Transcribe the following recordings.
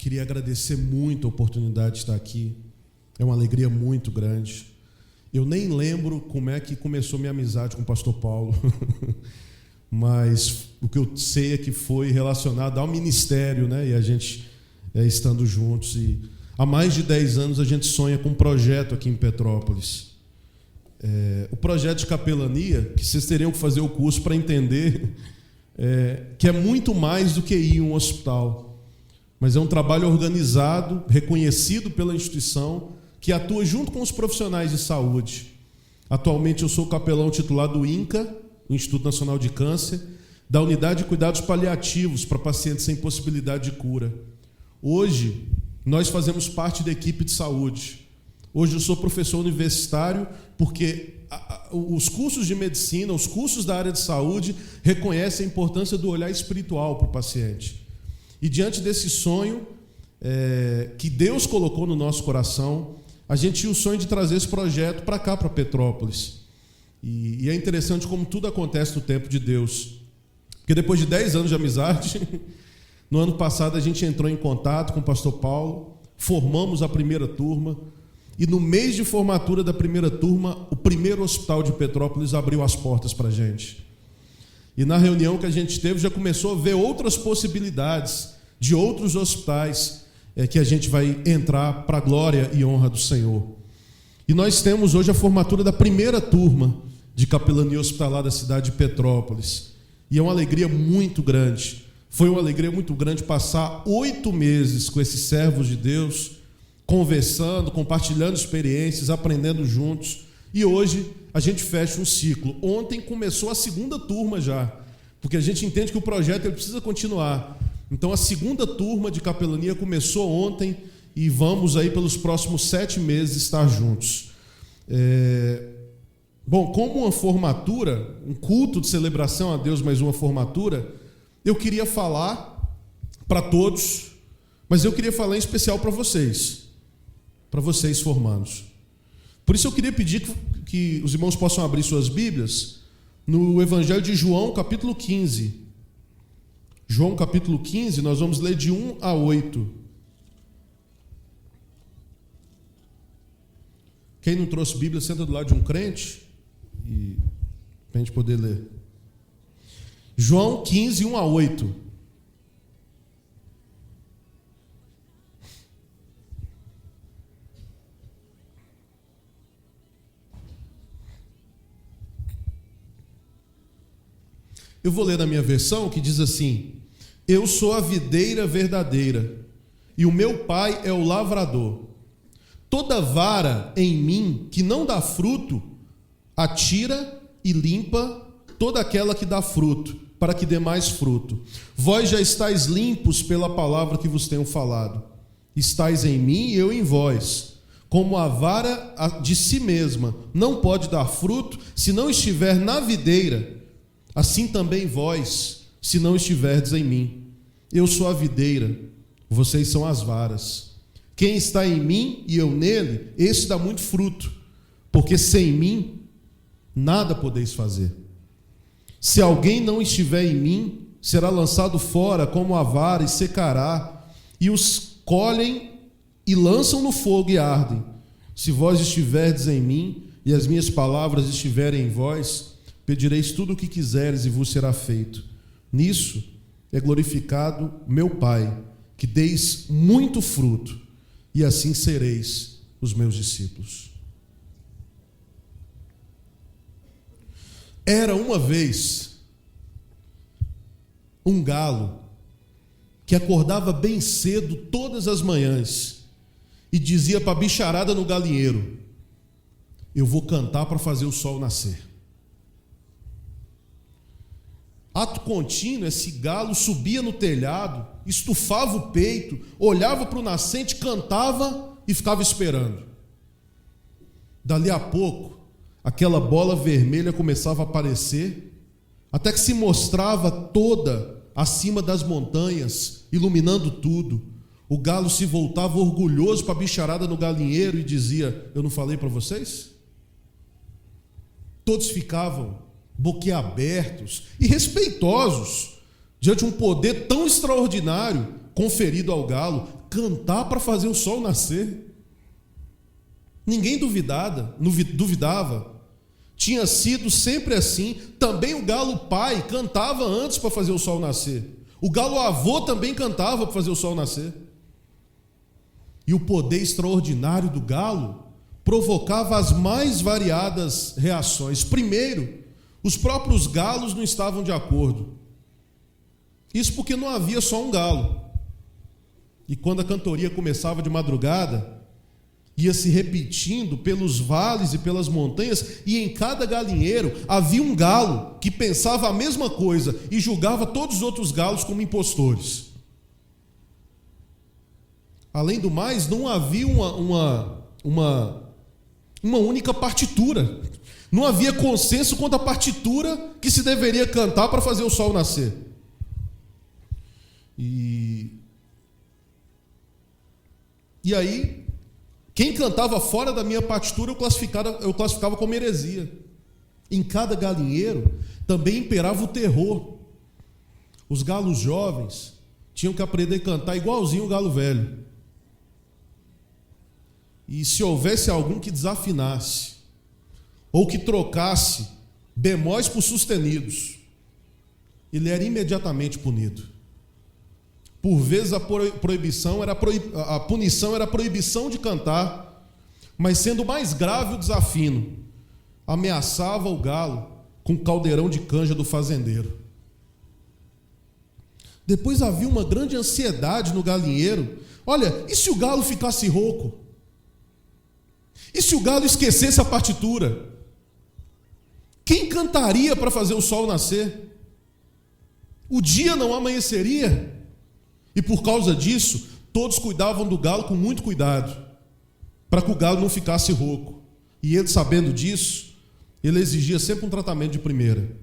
Queria agradecer muito a oportunidade de estar aqui. É uma alegria muito grande. Eu nem lembro como é que começou minha amizade com o pastor Paulo, mas o que eu sei é que foi relacionado ao ministério, né? E a gente estando juntos. E há mais de 10 anos a gente sonha com um projeto aqui em Petrópolis. O projeto de capelania, que vocês teriam que fazer o curso para entender, que é muito mais do que ir a um hospital. Mas é um trabalho organizado, reconhecido pela instituição, que atua junto com os profissionais de saúde. Atualmente eu sou capelão titular do INCA, Instituto Nacional de Câncer, da Unidade de Cuidados Paliativos para pacientes sem possibilidade de cura. Hoje, nós fazemos parte da equipe de saúde. Hoje eu sou professor universitário porque os cursos de medicina, os cursos da área de saúde reconhecem a importância do olhar espiritual para o paciente. E diante desse sonho que Deus colocou no nosso coração, a gente tinha o sonho de trazer esse projeto para cá, para Petrópolis. E é interessante como tudo acontece no tempo de Deus. Porque depois de 10 anos de amizade, no ano passado a gente entrou em contato com o pastor Paulo, formamos a primeira turma, e no mês de formatura da primeira turma, o primeiro hospital de Petrópolis abriu as portas para a gente. E na reunião que a gente teve, já começou a ver outras possibilidades de outros hospitais que a gente vai entrar para a glória e honra do Senhor. E nós temos hoje a formatura da primeira turma de capelania hospitalar da cidade de Petrópolis. E é uma alegria muito grande. Foi uma alegria muito grande passar 8 meses com esses servos de Deus, conversando, compartilhando experiências, aprendendo juntos. E hoje a gente fecha um ciclo. Ontem começou a segunda turma já, porque a gente entende que o projeto ele precisa continuar. Então a segunda turma de capelania começou ontem e vamos aí pelos próximos 7 meses estar juntos. Bom, como uma formatura, um culto de celebração a Deus, mais uma formatura, eu queria falar para todos, mas eu queria falar em especial para vocês formandos. Por isso eu queria pedir que os irmãos possam abrir suas Bíblias no Evangelho de João, capítulo 15. João, capítulo 15, nós vamos ler de 1 a 8. Quem não trouxe Bíblia, senta do lado de um crente e para a gente poder ler. João 15, 1 a 8. Eu vou ler na minha versão que diz assim: Eu sou a videira verdadeira e o meu pai é o lavrador. Toda vara em mim que não dá fruto, atira e limpa toda aquela que dá fruto, para que dê mais fruto. Vós já estáis limpos pela palavra que vos tenho falado. Estáis em mim e eu em vós. Como a vara de si mesma não pode dar fruto se não estiver na videira, assim também vós, se não estiverdes em mim. Eu sou a videira, vocês são as varas. Quem está em mim e eu nele, esse dá muito fruto, porque sem mim nada podeis fazer. Se alguém não estiver em mim, será lançado fora como a vara e secará, e os colhem e lançam no fogo e ardem. Se vós estiverdes em mim e as minhas palavras estiverem em vós, pedireis tudo o que quiseres e vos será feito. Nisso é glorificado meu Pai, que deis muito fruto, e assim sereis os meus discípulos. Era uma vez um galo que acordava bem cedo todas as manhãs e dizia para a bicharada no galinheiro: eu vou cantar para fazer o sol nascer. Ato contínuo, esse galo subia no telhado, estufava o peito, olhava para o nascente, cantava e ficava esperando. Dali a pouco, aquela bola vermelha começava a aparecer, até que se mostrava toda acima das montanhas, iluminando tudo. O galo se voltava orgulhoso para a bicharada no galinheiro e dizia: eu não falei para vocês? Todos ficavam boquiabertos e respeitosos diante de um poder tão extraordinário conferido ao galo. cantar para fazer o sol nascer. Ninguém duvidava. Tinha sido sempre assim. Também o galo pai cantava antes para fazer o sol nascer. O galo avô também cantava para fazer o sol nascer. E o poder extraordinário do galo provocava as mais variadas reações. Primeiro, os próprios galos não estavam de acordo. Isso porque não havia só um galo. E quando a cantoria começava de madrugada, ia se repetindo pelos vales e pelas montanhas, e em cada galinheiro havia um galo que pensava a mesma coisa e julgava todos os outros galos como impostores. Além do mais, não havia uma única partitura. Não havia consenso quanto à partitura que se deveria cantar para fazer o sol nascer. E aí, quem cantava fora da minha partitura eu classificava como heresia. Em cada galinheiro também imperava o terror. Os galos jovens tinham que aprender a cantar igualzinho o galo velho. E se houvesse algum que desafinasse, ou que trocasse bemóis por sustenidos, ele era imediatamente punido. Por vezes a punição era a proibição de cantar, mas sendo mais grave o desafino, ameaçava o galo com o caldeirão de canja do fazendeiro. Depois havia uma grande ansiedade no galinheiro. Olha, e se o galo ficasse rouco? E se o galo esquecesse a partitura? Quem cantaria para fazer o sol nascer? O dia não amanheceria? E por causa disso, todos cuidavam do galo com muito cuidado, para que o galo não ficasse rouco. E ele, sabendo disso, ele exigia sempre um tratamento de primeira.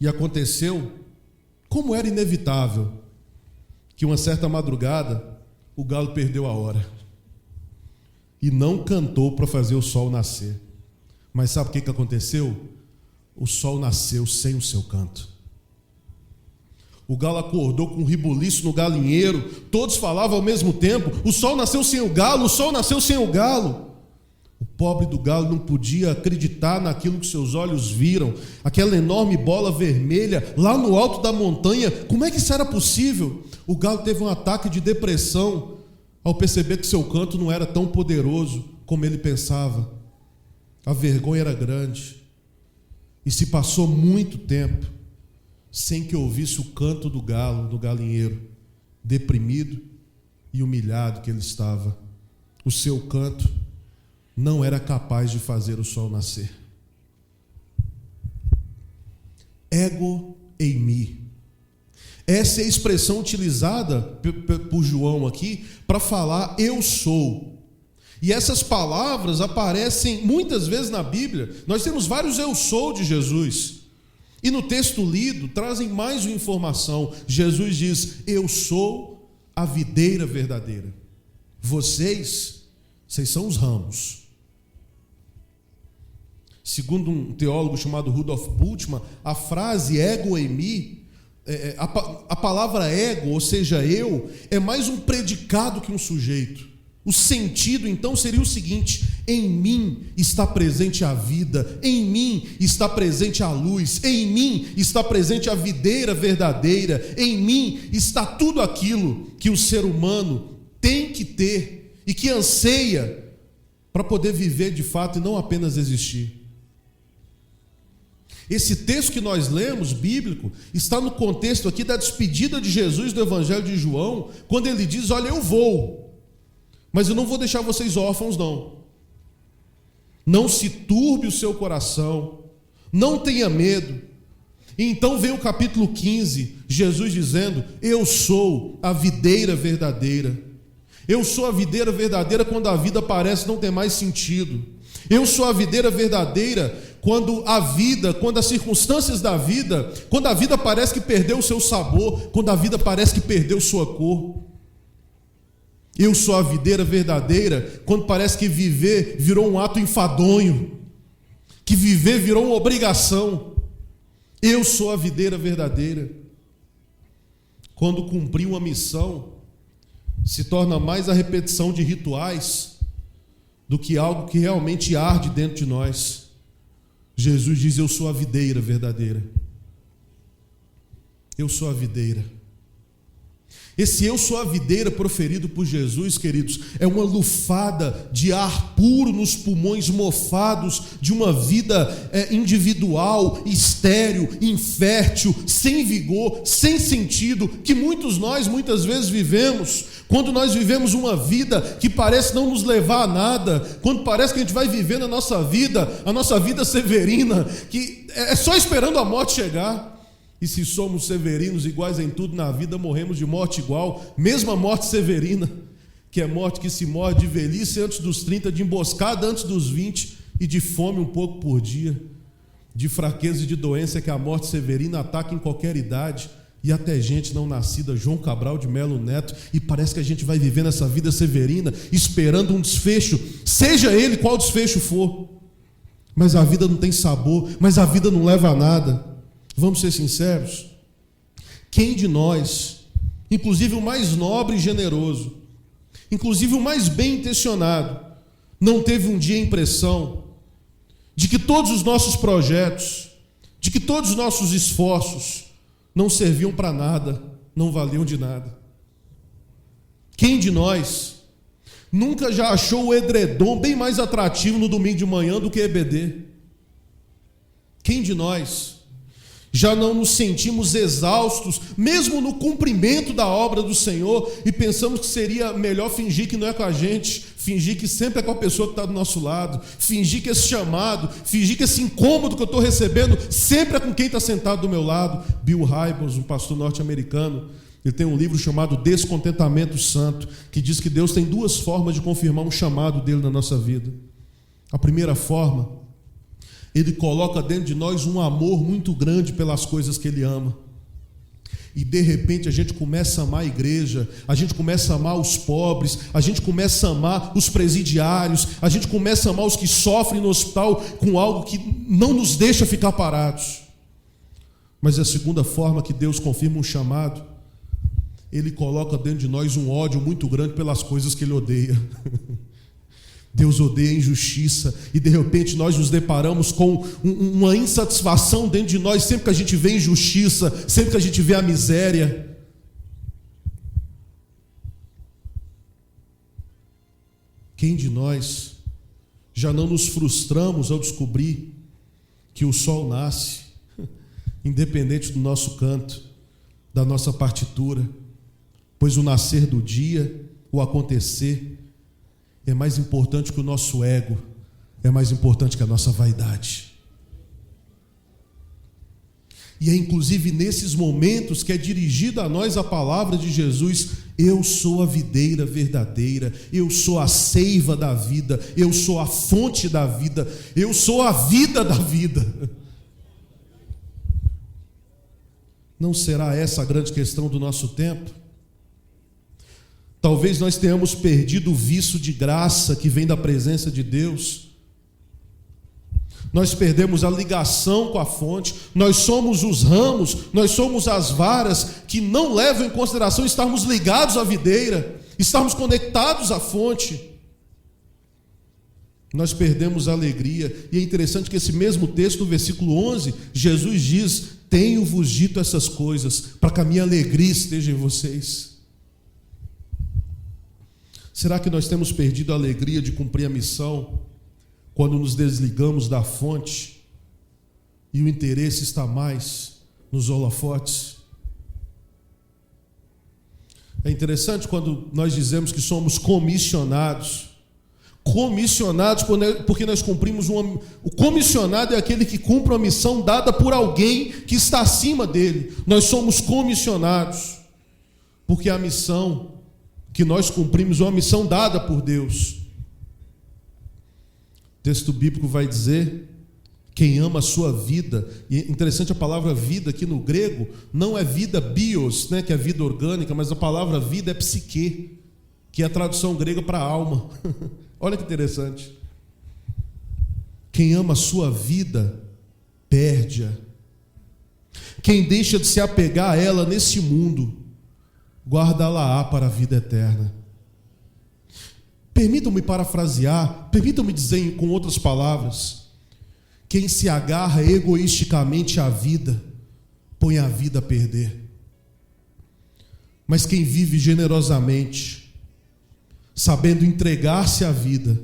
E aconteceu, como era inevitável, que uma certa madrugada, o galo perdeu a hora. E não cantou para fazer o sol nascer. Mas sabe o que aconteceu? O sol nasceu sem o seu canto. O galo acordou com um ribuliço no galinheiro. Todos falavam ao mesmo tempo: o sol nasceu sem o galo, o sol nasceu sem o galo. O pobre do galo não podia acreditar naquilo que seus olhos viram. Aquela enorme bola vermelha lá no alto da montanha. Como é que isso era possível? O galo teve um ataque de depressão ao perceber que seu canto não era tão poderoso como ele pensava. A vergonha era grande. E se passou muito tempo sem que ouvisse o canto do galo no galinheiro, deprimido e humilhado que ele estava. O seu canto não era capaz de fazer o sol nascer. Ego eimi. Essa é a expressão utilizada por João aqui para falar eu sou. E essas palavras aparecem muitas vezes na Bíblia. Nós temos vários eu sou de Jesus. E no texto lido trazem mais uma informação. Jesus diz: eu sou a videira verdadeira. Vocês são os ramos. Segundo um teólogo chamado Rudolf Bultmann, a frase ego eimi, a palavra ego, ou seja, eu, é mais um predicado que um sujeito. O sentido então seria o seguinte: em mim está presente a vida, em mim está presente a luz, em mim está presente a videira verdadeira, em mim está tudo aquilo que o ser humano tem que ter e que anseia para poder viver de fato e não apenas existir. Esse texto que nós lemos, bíblico, está no contexto aqui da despedida de Jesus do Evangelho de João, quando ele diz: olha, eu vou, mas eu não vou deixar vocês órfãos, não. Não se turbe o seu coração, não tenha medo. E então vem o capítulo 15, Jesus dizendo: eu sou a videira verdadeira. Eu sou a videira verdadeira quando a vida parece não ter mais sentido. Eu sou a videira verdadeira quando as circunstâncias da vida, quando a vida parece que perdeu o seu sabor, quando a vida parece que perdeu sua cor. Eu sou a videira verdadeira quando parece que viver virou um ato enfadonho, que viver virou uma obrigação. Eu sou a videira verdadeira quando cumpri uma missão se torna mais a repetição de rituais do que algo que realmente arde dentro de nós. Jesus diz: eu sou a videira verdadeira. Eu sou a videira. Esse eu sou a videira proferido por Jesus, queridos, é uma lufada de ar puro nos pulmões mofados de uma vida individual, estéril, infértil, sem vigor, sem sentido, que nós muitas vezes vivemos. Quando nós vivemos uma vida que parece não nos levar a nada, quando parece que a gente vai vivendo a nossa vida severina, que é só esperando a morte chegar. E se somos severinos iguais em tudo na vida, morremos de morte igual, mesma morte severina, que é morte que se morre de velhice antes dos 30, de emboscada antes dos 20 e de fome um pouco por dia, de fraqueza e de doença que a morte severina ataca em qualquer idade e até gente não nascida. João Cabral de Melo Neto. E parece que a gente vai vivendo essa vida severina esperando um desfecho, seja ele qual desfecho for, mas a vida não tem sabor, mas a vida não leva a nada. Vamos ser sinceros? Quem de nós, inclusive o mais nobre e generoso, inclusive o mais bem intencionado, não teve um dia a impressão de que todos os nossos projetos, de que todos os nossos esforços não serviam para nada, não valiam de nada? Quem de nós nunca já achou o edredom bem mais atrativo no domingo de manhã do que EBD? Quem de nós já não nos sentimos exaustos, mesmo no cumprimento da obra do Senhor, e pensamos que seria melhor fingir que não é com a gente, fingir que sempre é com a pessoa que está do nosso lado, fingir que esse chamado, fingir que esse incômodo que eu estou recebendo sempre é com quem está sentado do meu lado? Bill Hybels, um pastor norte-americano, ele tem um livro chamado Descontentamento Santo, que diz que Deus tem duas formas de confirmar um chamado dele na nossa vida. A primeira forma, Ele coloca dentro de nós um amor muito grande pelas coisas que Ele ama. E de repente a gente começa a amar a igreja, a gente começa a amar os pobres, a gente começa a amar os presidiários, a gente começa a amar os que sofrem no hospital com algo que não nos deixa ficar parados. Mas a segunda forma que Deus confirma um chamado, Ele coloca dentro de nós um ódio muito grande pelas coisas que Ele odeia. Deus odeia a injustiça, e de repente nós nos deparamos com uma insatisfação dentro de nós sempre que a gente vê injustiça, sempre que a gente vê a miséria. Quem de nós já não nos frustramos ao descobrir que o sol nasce, independente do nosso canto, da nossa partitura, pois o nascer do dia, o acontecer, é mais importante que o nosso ego, é mais importante que a nossa vaidade. E é inclusive nesses momentos que é dirigida a nós a palavra de Jesus: eu sou a videira verdadeira, eu sou a seiva da vida, eu sou a fonte da vida, eu sou a vida da vida. Não será essa a grande questão do nosso tempo? Talvez nós tenhamos perdido o vício de graça que vem da presença de Deus. Nós perdemos a ligação com a fonte. Nós somos os ramos, nós somos as varas que não levam em consideração estarmos ligados à videira, estarmos conectados à fonte. Nós perdemos a alegria. E é interessante que esse mesmo texto, no versículo 11, Jesus diz: tenho-vos dito essas coisas para que a minha alegria esteja em vocês. Será que nós temos perdido a alegria de cumprir a missão quando nos desligamos da fonte e o interesse está mais nos holofotes? É interessante quando nós dizemos que somos comissionados. Comissionados porque nós cumprimos O comissionado é aquele que cumpre uma missão dada por alguém que está acima dele. Nós somos comissionados porque a missão que nós cumprimos é uma missão dada por Deus. O texto bíblico vai dizer: quem ama a sua vida. E é interessante, a palavra vida aqui no grego não é vida bios, né, que é vida orgânica, mas a palavra vida é psique, que é a tradução grega para alma. Olha que interessante. Quem ama a sua vida perde-a. Quem deixa de se apegar a ela nesse mundo guardá-la-á para a vida eterna. Permitam-me parafrasear, permitam-me dizer com outras palavras: quem se agarra egoisticamente à vida, põe a vida a perder. Mas quem vive generosamente, sabendo entregar-se à vida,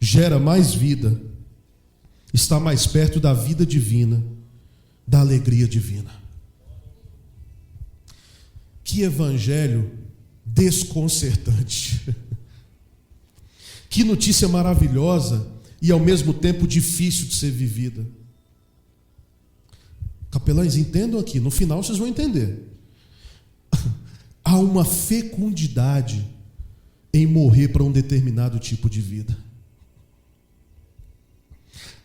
gera mais vida, está mais perto da vida divina, da alegria divina. Que evangelho desconcertante. Que notícia maravilhosa e ao mesmo tempo difícil de ser vivida. Capelães, entendam aqui, no final vocês vão entender. Há uma fecundidade em morrer para um determinado tipo de vida.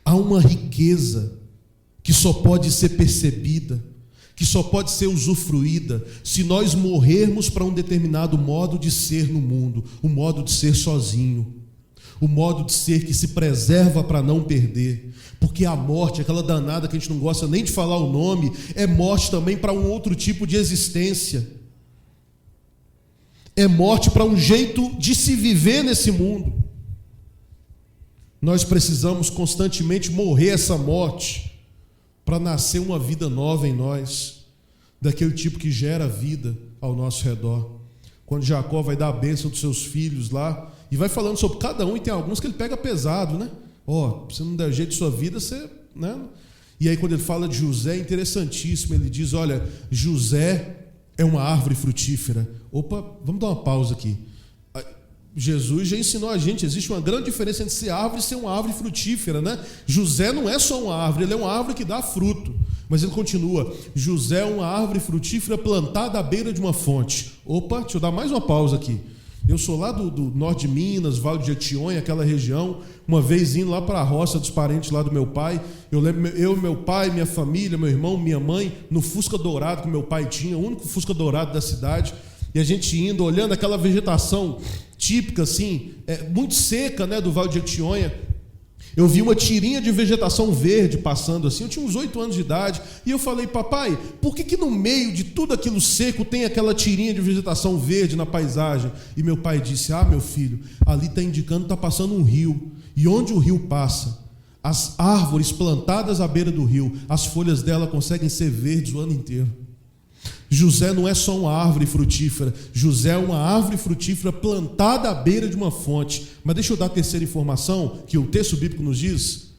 Há uma riqueza que só pode ser percebida, que só pode ser usufruída se nós morrermos para um determinado modo de ser no mundo, o modo de ser sozinho, o modo de ser que se preserva para não perder. Porque a morte, aquela danada que a gente não gosta nem de falar o nome, é morte também para um outro tipo de existência. É morte para um jeito de se viver nesse mundo. Nós precisamos constantemente morrer essa morte para nascer uma vida nova em nós, daquele tipo que gera vida ao nosso redor. Quando Jacó vai dar a bênção dos seus filhos lá, e vai falando sobre cada um, e tem alguns que ele pega pesado, né? Você não der jeito de sua vida, você... né? E aí quando ele fala de José, é interessantíssimo, ele diz, olha, José é uma árvore frutífera. Opa, vamos dar uma pausa aqui. Jesus já ensinou a gente, existe uma grande diferença entre ser árvore e ser uma árvore frutífera, né? José não é só uma árvore, ele é uma árvore que dá fruto. Mas ele continua, José é uma árvore frutífera plantada à beira de uma fonte. Opa, deixa eu dar mais uma pausa aqui. Eu sou lá do norte de Minas, Vale de Jequitinhonha, aquela região. Uma vez indo lá para a roça dos parentes lá do meu pai, eu lembro, meu pai, minha família, meu irmão, minha mãe, no Fusca dourado que meu pai tinha, o único Fusca dourado da cidade, e a gente indo, olhando aquela vegetação típica, assim, muito seca, né, do Vale de Jequitinhonha. Eu vi uma tirinha de vegetação verde passando assim, eu tinha uns 8 anos de idade, e eu falei, papai, por que no meio de tudo aquilo seco tem aquela tirinha de vegetação verde na paisagem? E meu pai disse, meu filho, ali está indicando que está passando um rio, e onde o rio passa, as árvores plantadas à beira do rio, as folhas dela conseguem ser verdes o ano inteiro. José não é só uma árvore frutífera, José é uma árvore frutífera plantada à beira de uma fonte. Mas deixa eu dar a terceira informação, que o texto bíblico nos diz.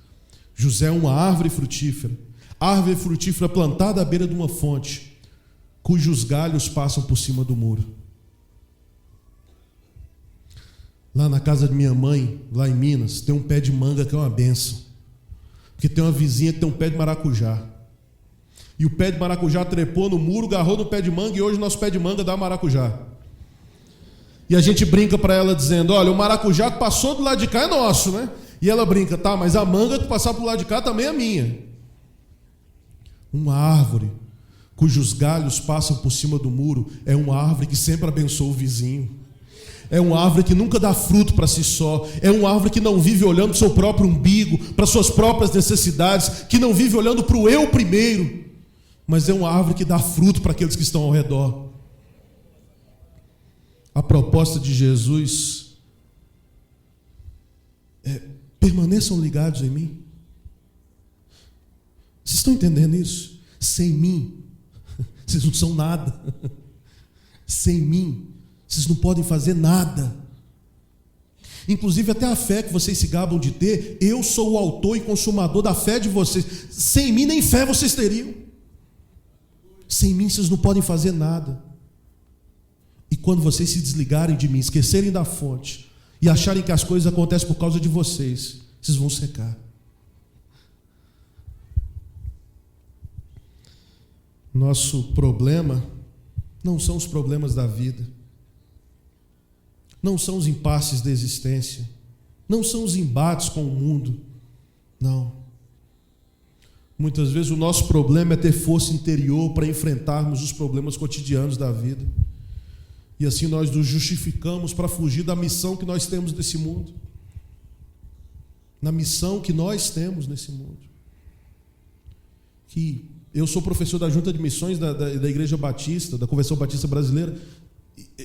José é uma árvore frutífera plantada à beira de uma fonte, cujos galhos passam por cima do muro. Lá na casa de minha mãe, lá em Minas, tem um pé de manga que é uma bênção, porque tem uma vizinha que tem um pé de maracujá. E o pé de maracujá trepou no muro, agarrou no pé de manga, e hoje o nosso pé de manga dá maracujá. E a gente brinca para ela dizendo, olha, o maracujá que passou do lado de cá é nosso, né? E ela brinca, tá, mas a manga que passar pro lado de cá também é minha. Uma árvore cujos galhos passam por cima do muro é uma árvore que sempre abençoa o vizinho. É uma árvore que nunca dá fruto para si só. É uma árvore que não vive olhando para o seu próprio umbigo, para suas próprias necessidades, que não vive olhando para o eu primeiro. Mas é uma árvore que dá fruto para aqueles que estão ao redor. A proposta de Jesus é: permaneçam ligados em mim. Vocês estão entendendo isso? Sem mim, vocês não são nada. Sem mim, vocês não podem fazer nada. Inclusive até a fé que vocês se gabam de ter, eu sou o autor e consumador da fé de vocês. Sem mim nem fé vocês teriam. Sem mim vocês não podem fazer nada. E quando vocês se desligarem de mim, esquecerem da fonte e acharem que as coisas acontecem por causa de vocês, vocês vão secar. Nosso problema não são os problemas da vida, não são os impasses da existência, não são os embates com o mundo, não. Muitas vezes o nosso problema é ter força interior para enfrentarmos os problemas cotidianos da vida. E assim nós nos justificamos para fugir da missão que nós temos nesse mundo. Na missão que nós temos nesse mundo. Que Eu sou professor da Junta de Missões da Igreja Batista, da Convenção Batista Brasileira.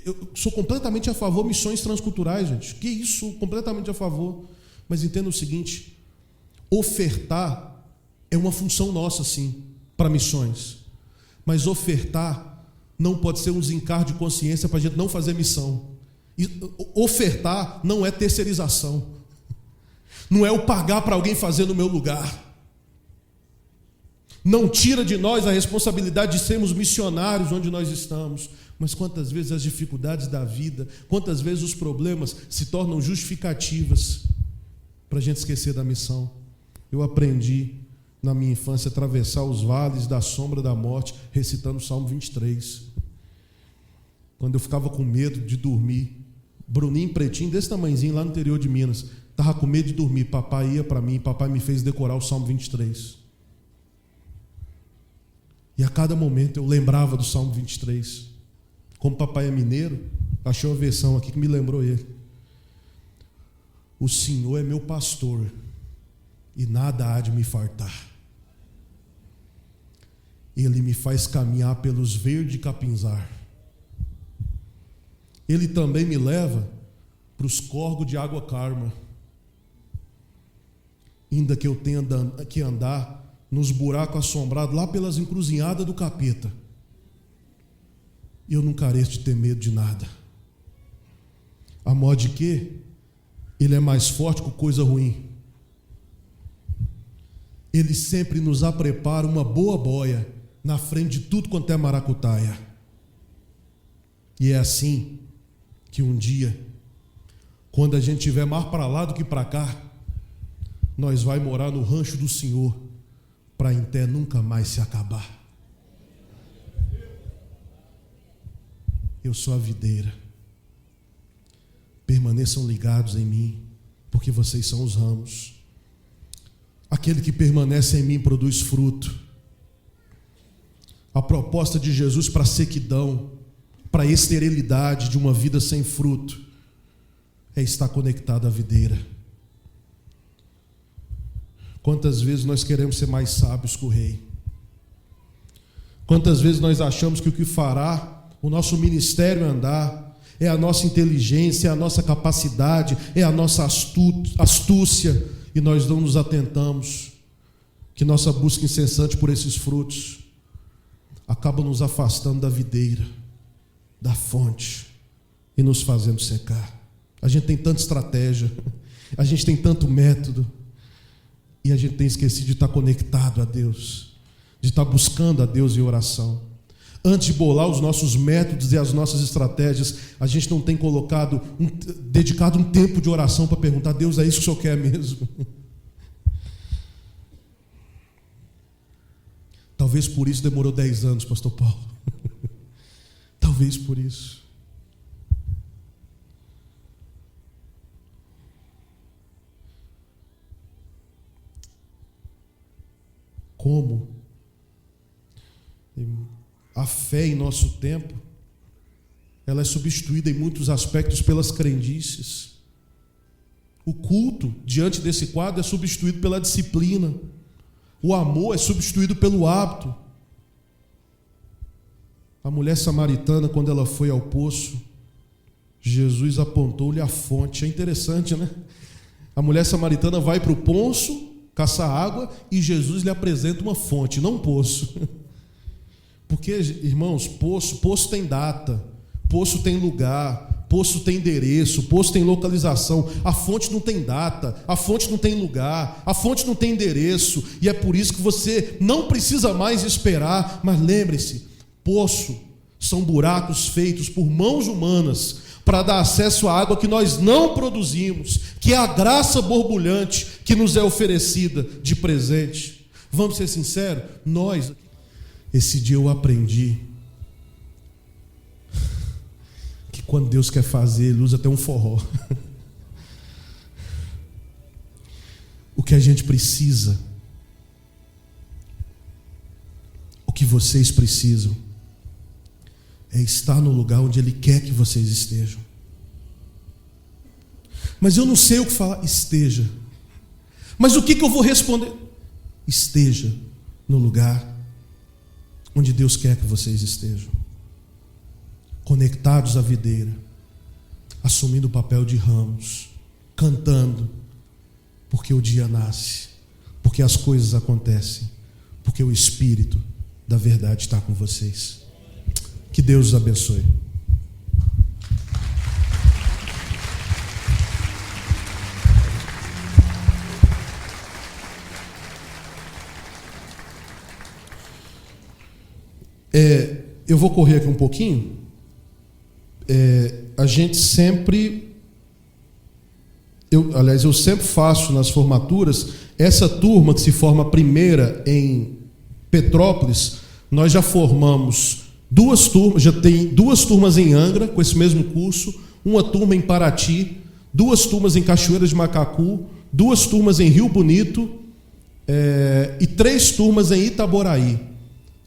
Eu sou completamente a favor de missões transculturais, gente. Que isso? Completamente a favor. Mas entenda o seguinte: ofertar é uma função nossa, sim, para missões. Mas ofertar não pode ser um desencargo de consciência para a gente não fazer missão. E ofertar não é terceirização. Não é eu pagar para alguém fazer no meu lugar. Não tira de nós a responsabilidade de sermos missionários onde nós estamos. Mas quantas vezes as dificuldades da vida, quantas vezes os problemas se tornam justificativas para a gente esquecer da missão. Eu aprendi na minha infância a atravessar os vales da sombra da morte recitando o Salmo 23. Quando eu ficava com medo de dormir, Bruninho pretinho desse tamanhozinho lá no interior de Minas, estava com medo de dormir, papai ia para mim, papai me fez decorar o Salmo 23. E a cada momento eu lembrava do Salmo 23. Como papai é mineiro, achei uma versão aqui que me lembrou ele. O Senhor é meu pastor e nada há de me fartar. Ele me faz caminhar pelos verdes capinzar. Ele também me leva para os corgos de água calma. Ainda que eu tenha que andar nos buracos assombrados, lá pelas encruzilhadas do capeta, eu não careço de ter medo de nada. A modo de que Ele é mais forte que coisa ruim. Ele sempre nos prepara uma boa boia na frente de tudo quanto é maracutaia. E é assim que um dia, quando a gente estiver mais para lá do que para cá, nós vai morar no rancho do Senhor, para até nunca mais se acabar. Eu sou a videira. Permaneçam ligados em mim, porque vocês são os ramos. Aquele que permanece em mim produz fruto. A proposta de Jesus para a sequidão, para a esterilidade de uma vida sem fruto, é estar conectado à videira. Quantas vezes nós queremos ser mais sábios que o rei? Quantas vezes nós achamos que o que fará o nosso ministério andar é a nossa inteligência, é a nossa capacidade, é a nossa astúcia, e nós não nos atentamos que nossa busca incessante por esses frutos acaba nos afastando da videira, da fonte, e nos fazendo secar. A gente tem tanta estratégia, a gente tem tanto método, e a gente tem esquecido de estar conectado a Deus, de estar buscando a Deus em oração. Antes de bolar os nossos métodos e as nossas estratégias, a gente não tem dedicado um tempo de oração para perguntar: Deus, é isso que o Senhor quer mesmo? Talvez por isso demorou 10 anos, pastor Paulo. Talvez por isso. Como a fé em nosso tempo, ela é substituída em muitos aspectos pelas crendices. O culto, diante desse quadro, é substituído pela disciplina. O amor é substituído pelo hábito. A mulher samaritana, quando ela foi ao poço, Jesus apontou-lhe a fonte. É interessante, né? A mulher samaritana vai para o poço caçar água e Jesus lhe apresenta uma fonte, não um poço. Porque, irmãos, poço tem data, poço tem lugar, poço tem endereço, poço tem localização. A fonte não tem data, a fonte não tem lugar, a fonte não tem endereço, e é por isso que você não precisa mais esperar. Mas lembre-se, poço são buracos feitos por mãos humanas para dar acesso à água que nós não produzimos, que é a graça borbulhante que nos é oferecida de presente. Vamos ser sinceros, esse dia eu aprendi que quando Deus quer fazer, Ele usa até um forró. O que a gente precisa, o que vocês precisam, é estar no lugar onde Ele quer que vocês estejam. Mas eu não sei o que falar. Esteja. Mas o que eu vou responder? Esteja no lugar onde Deus quer que vocês estejam, conectados à videira, assumindo o papel de ramos, cantando, porque o dia nasce, porque as coisas acontecem, porque o Espírito da verdade está com vocês. Que Deus os abençoe. Eu vou correr aqui um pouquinho. A gente sempre... eu sempre faço nas formaturas, essa turma que se forma primeira em Petrópolis, nós já formamos 2 turmas, já tem 2 turmas em Angra, com esse mesmo curso, uma turma em Paraty, 2 turmas em Cachoeira de Macacu, 2 turmas em Rio Bonito, e 3 turmas em Itaboraí,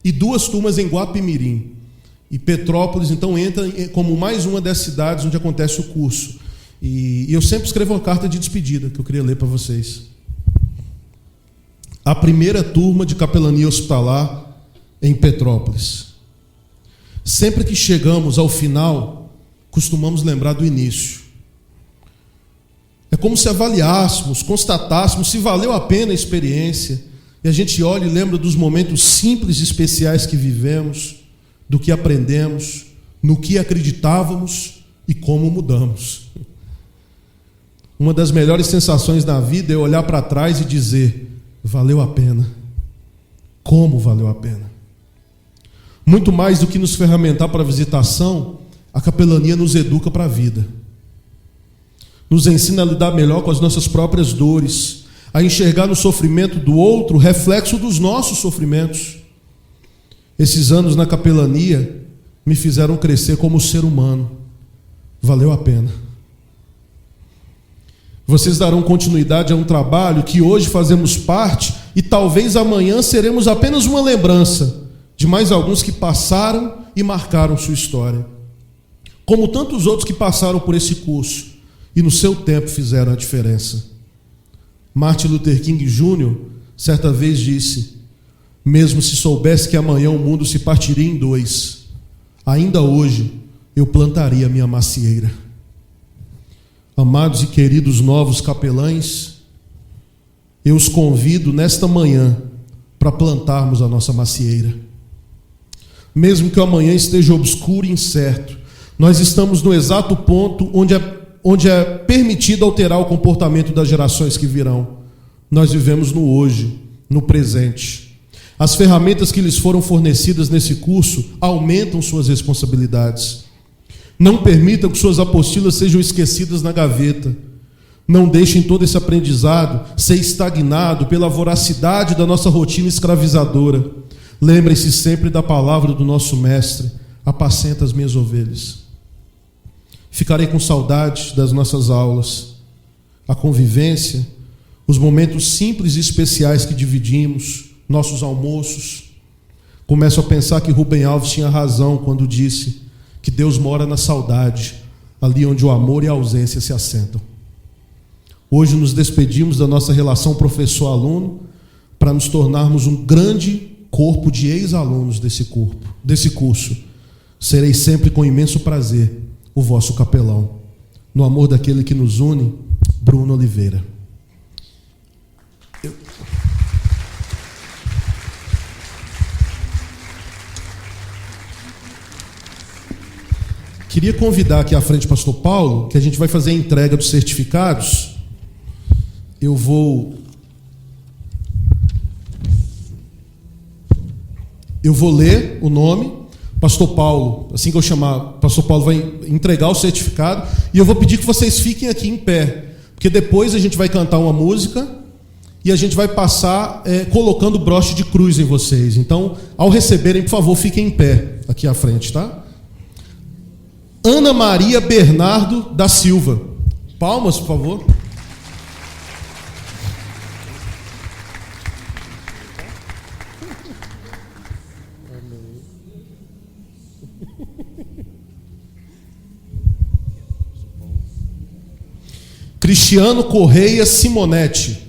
e 2 turmas em Guapimirim. E Petrópolis, então, entra como mais uma das cidades onde acontece o curso. E eu sempre escrevo uma carta de despedida que eu queria ler para vocês. A primeira turma de capelania hospitalar em Petrópolis. Sempre que chegamos ao final, costumamos lembrar do início. É como se avaliássemos, constatássemos se valeu a pena a experiência, e a gente olha e lembra dos momentos simples e especiais que vivemos, do que aprendemos, no que acreditávamos e como mudamos. Uma das melhores sensações da vida é olhar para trás e dizer: valeu a pena. Como valeu a pena. Muito mais do que nos ferramentar para a visitação, a capelania nos educa para a vida. Nos ensina a lidar melhor com as nossas próprias dores, a enxergar no sofrimento do outro reflexo dos nossos sofrimentos. Esses anos na capelania me fizeram crescer como ser humano. Valeu a pena. Vocês darão continuidade a um trabalho que hoje fazemos parte e talvez amanhã seremos apenas uma lembrança de mais alguns que passaram e marcaram sua história. Como tantos outros que passaram por esse curso e no seu tempo fizeram a diferença. Martin Luther King Jr. certa vez disse: mesmo se soubesse que amanhã o mundo se partiria em 2, ainda hoje eu plantaria minha macieira. Amados e queridos novos capelães, eu os convido nesta manhã para plantarmos a nossa macieira. Mesmo que o amanhã esteja obscuro e incerto, nós estamos no exato ponto onde é permitido alterar o comportamento das gerações que virão. Nós vivemos no hoje, no presente. As ferramentas que lhes foram fornecidas nesse curso aumentam suas responsabilidades. Não permitam que suas apostilas sejam esquecidas na gaveta. Não deixem todo esse aprendizado ser estagnado pela voracidade da nossa rotina escravizadora. Lembrem-se sempre da palavra do nosso mestre: apacenta as minhas ovelhas. Ficarei com saudade das nossas aulas, a convivência, os momentos simples e especiais que dividimos, nossos almoços. Começo a pensar que Rubem Alves tinha razão quando disse que Deus mora na saudade, ali onde o amor e a ausência se assentam. Hoje nos despedimos da nossa relação professor-aluno para nos tornarmos um grande corpo de ex-alunos desse curso. Serei sempre com imenso prazer o vosso capelão. No amor daquele que nos une, Bruno Oliveira. Queria convidar aqui à frente o pastor Paulo, que a gente vai fazer a entrega dos certificados. Eu vou ler o nome. Pastor Paulo, assim que eu chamar, pastor Paulo vai entregar o certificado e eu vou pedir que vocês fiquem aqui em pé, porque depois a gente vai cantar uma música e a gente vai passar colocando broche de cruz em vocês. Então, ao receberem, por favor, fiquem em pé aqui à frente, tá? Ana Maria Bernardo da Silva. Palmas, por favor. Cristiano Correia Simonetti.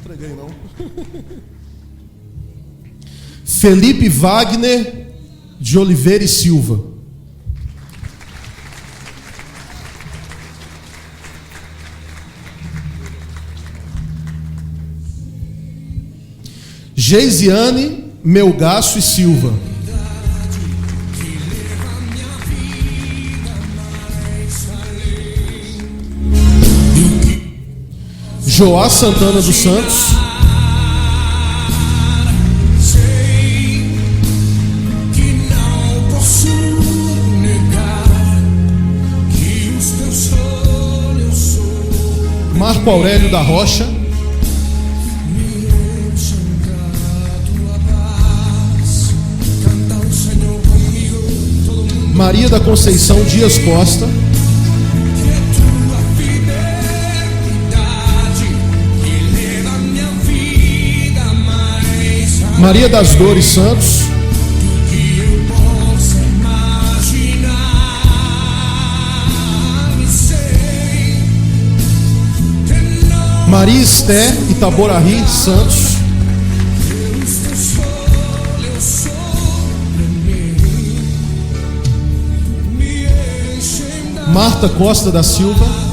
Entreguei não. Felipe Wagner de Oliveira e Silva. Geisiane Melgaço e Silva. Joá Santana dos Santos. Marco Aurélio da Rocha. Maria da Conceição Dias Costa. Maria das Dores Santos. Maria Esté Itaboraí Santos. Marta Costa da Silva.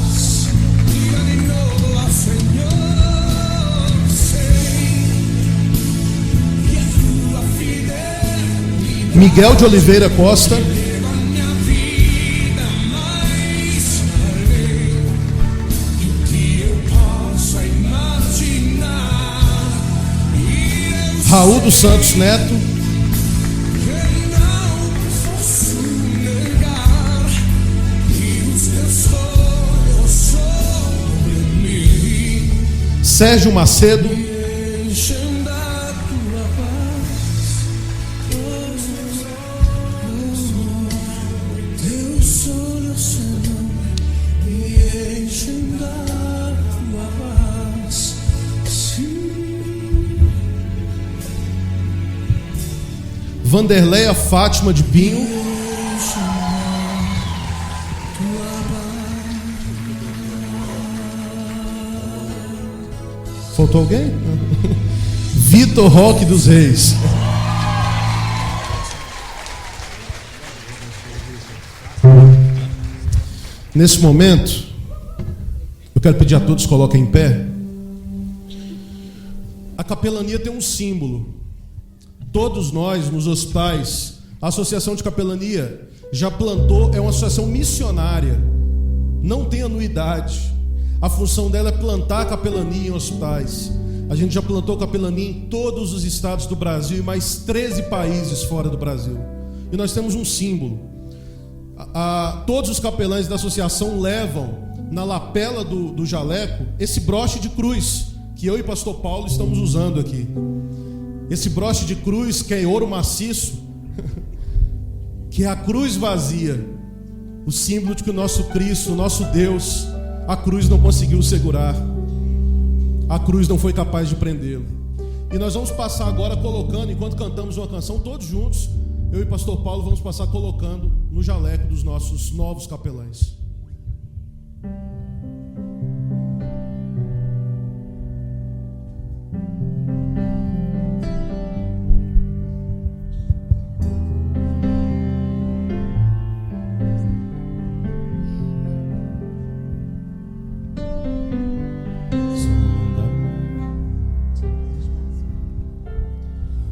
Miguel de Oliveira Costa. Raul dos Santos Neto. Sérgio Macedo. Vanderleia Fátima de Pinho. Faltou alguém? Vitor Roque dos Reis. Nesse momento, eu quero pedir a todos que coloquem em pé. A capelania tem um símbolo. Todos nós, nos hospitais, a Associação de Capelania já plantou, é uma associação missionária, não tem anuidade. A função dela é plantar capelania em hospitais. A gente já plantou capelania em todos os estados do Brasil e mais 13 países fora do Brasil. E nós temos um símbolo. Todos os capelães da associação levam na lapela do jaleco esse broche de cruz que eu e pastor Paulo estamos usando aqui. Esse broche de cruz que é ouro maciço, que é a cruz vazia, o símbolo de que o nosso Cristo, o nosso Deus, a cruz não conseguiu segurar, a cruz não foi capaz de prendê-lo. E nós vamos passar agora colocando, enquanto cantamos uma canção, todos juntos, eu e pastor Paulo vamos passar colocando no jaleco dos nossos novos capelães.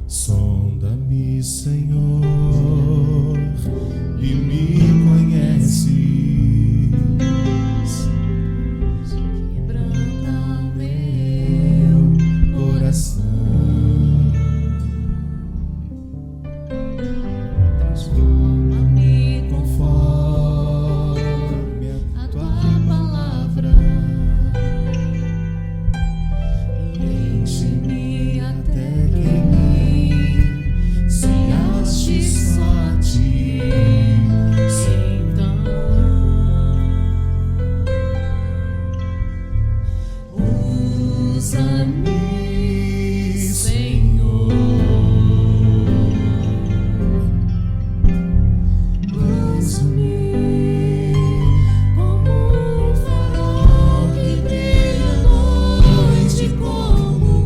Sonda-me, Senhor, e me conheces. Quebranta o meu coração. Transforma-me conforme a tua palavra e enche-me até que só a ti, então usa-me, Senhor, usa-me como um farol que brilha à noite, como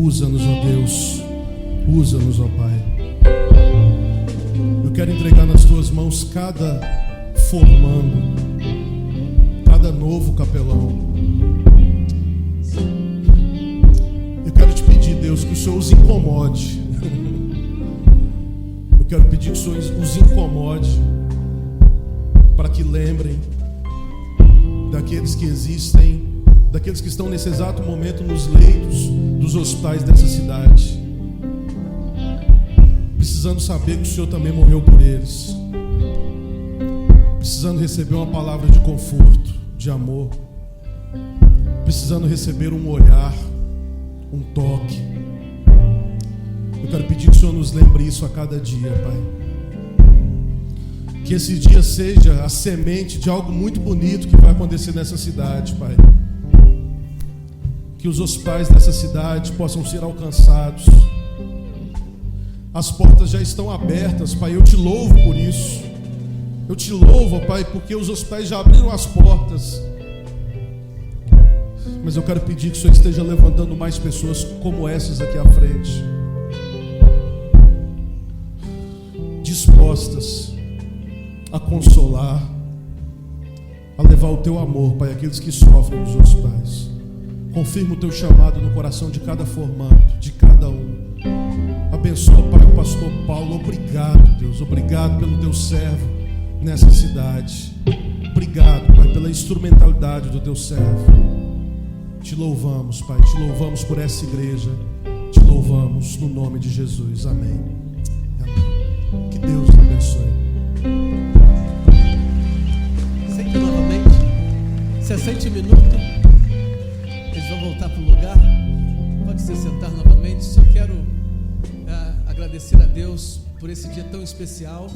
Usa-nos, ó Deus. Usa-nos, ó Pai. Eu quero entregar nas tuas mãos cada formando, cada novo capelão. Eu quero te pedir, Deus, que o Senhor os incomode. Eu quero pedir que o Senhor os incomode, para que lembrem daqueles que existem, daqueles que estão nesse exato momento nos leitos dos hospitais dessa cidade, precisando saber que o Senhor também morreu por eles, precisando receber uma palavra de conforto, de amor, precisando receber um olhar, um toque. Eu quero pedir que o Senhor nos lembre isso a cada dia, Pai. Que esse dia seja a semente de algo muito bonito que vai acontecer nessa cidade, Pai. Que os hospitais dessa cidade possam ser alcançados. As portas já estão abertas, Pai. Eu te louvo por isso. Eu te louvo, Pai, porque os hospitais já abriram as portas. Mas eu quero pedir que o Senhor esteja levantando mais pessoas como essas aqui à frente, dispostas a consolar, a levar o teu amor, Pai, àqueles que sofrem nos hospitais. Confirma o teu chamado no coração de cada formando, de cada um. Abençoa, Pai, o pastor Paulo. Obrigado, Deus. Obrigado pelo teu servo nessa cidade. Obrigado, Pai, pela instrumentalidade do teu servo. Te louvamos, Pai. Te louvamos por essa igreja. Te louvamos no nome de Jesus. Amém. Amém. Que Deus te abençoe. Sente novamente. 60 minutos. Eles vão voltar para o lugar. Pode se sentar novamente. Só quero agradecer a Deus por esse dia tão especial.